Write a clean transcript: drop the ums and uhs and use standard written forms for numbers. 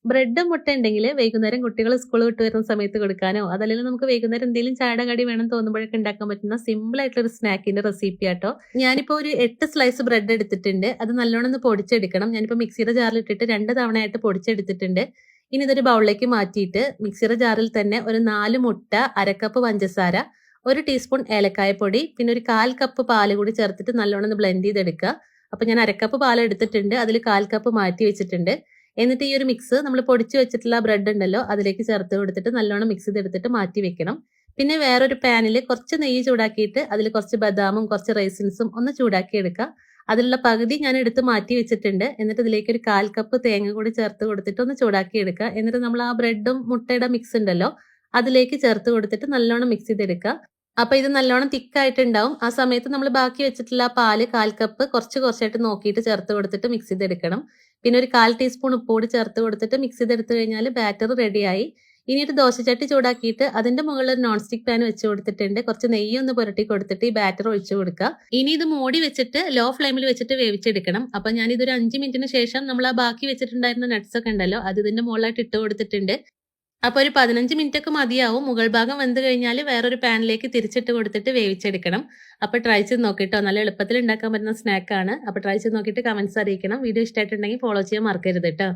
ബ്രെഡും മുട്ട ഉണ്ടെങ്കിൽ വൈകുന്നേരം കുട്ടികൾ സ്കൂൾ വിട്ട് വരുന്ന സമയത്ത് കൊടുക്കാനോ, അതല്ലെങ്കിൽ നമുക്ക് വൈകുന്നേരം എന്തെങ്കിലും ചായയുടെ കടി വേണം തോന്നുമ്പോഴൊക്കെ ഉണ്ടാക്കാൻ പറ്റുന്ന സിമ്പിൾ ആയിട്ടുള്ള ഒരു സ്നാക്കിന്റെ റെസിപ്പി ആട്ടോ. ഞാനിപ്പോ ഒരു 8 സ്ലൈസ് ബ്രെഡ് എടുത്തിട്ടുണ്ട്. അത് നല്ലോണം ഒന്ന് പൊടിച്ചെടുക്കണം. ഞാനിപ്പോ മിക്സിയുടെ ജാറിൽ ഇട്ടിട്ട് 2 തവണയായിട്ട് പൊടിച്ചെടുത്തിട്ടുണ്ട്. ഇനി ഇതൊരു ബൗളിലേക്ക് മാറ്റിയിട്ട് മിക്സിയുടെ ജാറിൽ തന്നെ ഒരു 4 മുട്ട, 1/2 കപ്പ് പഞ്ചസാര, 1 ടീസ്പൂൺ ഏലക്കായ പൊടി, പിന്നെ ഒരു 1/4 കപ്പ് പാല് കൂടി ചേർത്തിട്ട് നല്ലോണം ഒന്ന് ബ്ലെൻഡ് ചെയ്തെടുക്കുക. അപ്പൊ ഞാൻ 1/2 കപ്പ് പാൽ എടുത്തിട്ടുണ്ട്. അതിൽ 1/4 കപ്പ് മാറ്റി വെച്ചിട്ടുണ്ട്. എന്നിട്ട് ഈ ഒരു മിക്സ് നമ്മൾ പൊടിച്ചു വെച്ചിട്ടുള്ള ബ്രെഡ് ഉണ്ടല്ലോ അതിലേക്ക് ചേർത്ത് കൊടുത്തിട്ട് നല്ലോണം മിക്സ് ചെയ്തെടുത്തിട്ട് മാറ്റി വെക്കണം. പിന്നെ വേറൊരു പാനിൽ കുറച്ച് നെയ്യ് ചൂടാക്കിയിട്ട് അതിൽ കുറച്ച് ബദാമും കുറച്ച് റൈസിൻസും ഒന്ന് ചൂടാക്കി എടുക്കുക. അതിലുള്ള പകുതി ഞാൻ എടുത്ത് മാറ്റി വെച്ചിട്ടുണ്ട്. എന്നിട്ട് ഇതിലേക്ക് ഒരു 1/4 കപ്പ് തേങ്ങ കൂടി ചേർത്ത് കൊടുത്തിട്ട് ഒന്ന് ചൂടാക്കി എടുക്കുക. എന്നിട്ട് നമ്മൾ ആ ബ്രെഡും മുട്ടയുടെ മിക്സ് ഉണ്ടല്ലോ അതിലേക്ക് ചേർത്ത് കൊടുത്തിട്ട് നല്ലോണം മിക്സ് ചെയ്തെടുക്കുക. അപ്പൊ ഇത് നല്ലോണം തിക്കായിട്ടുണ്ടാവും. ആ സമയത്ത് നമ്മൾ ബാക്കി വെച്ചിട്ടുള്ള ആ പാല് 1/4 കപ്പ് കുറച്ചായിട്ട് നോക്കിയിട്ട് ചേർത്ത് കൊടുത്തിട്ട് മിക്സ് ചെയ്തെടുക്കണം. പിന്നെ ഒരു 1/4 ടീസ്പൂൺ ഉപ്പ് കൂടി ചേർത്ത് കൊടുത്തിട്ട് മിക്സ് ചെയ്തെടുത്തു കഴിഞ്ഞാൽ ബാറ്റർ റെഡിയായി. ഇനി ഒരു ദോശച്ചട്ടി ചൂടാക്കിയിട്ട് അതിന്റെ മുകളിൽ ഒരു നോൺ സ്റ്റിക് പാൻ വെച്ച് കൊടുത്തിട്ടുണ്ട്. കുറച്ച് നെയ്യ് ഒന്ന് പുരട്ടി കൊടുത്തിട്ട് ഈ ബാറ്റർ ഒഴിച്ചു കൊടുക്കുക. ഇനി ഇത് മൂടി വെച്ചിട്ട് ലോ ഫ്ലെയിമിൽ വെച്ചിട്ട് വേവിച്ചെടുക്കണം. അപ്പൊ ഞാൻ ഇതൊരു 5 മിനിറ്റിന് ശേഷം നമ്മൾ ആ ബാക്കി വെച്ചിട്ടുണ്ടായിരുന്ന നട്ട്സ് ഒക്കെ ഉണ്ടല്ലോ അത് ഇതിന്റെ മുകളിലായിട്ട് ഇട്ട് കൊടുത്തിട്ടുണ്ട്. അപ്പൊ ഒരു 15 മിനിറ്റ് ഒക്കെ മതിയാവും. മുകൾ ഭാഗം വെന്ത് കഴിഞ്ഞാൽ വേറൊരു പാനിലേക്ക് തിരിച്ചിട്ട് കൊടുത്തിട്ട് വേവിച്ചെടുക്കണം. അപ്പൊ ട്രൈ ചെയ്ത് നോക്കിട്ടോ. നല്ല എളുപ്പത്തിൽ ഉണ്ടാക്കാൻ പറ്റുന്ന സ്നാക്കാണ്. അപ്പൊ ട്രൈ ചെയ്ത് നോക്കിയിട്ട് കമന്റ്സ് അറിയിക്കണം. വീഡിയോ ഇഷ്ടമായിട്ടുണ്ടെങ്കിൽ ഫോളോ ചെയ്യാൻ മറക്കരുത് കേട്ടോ.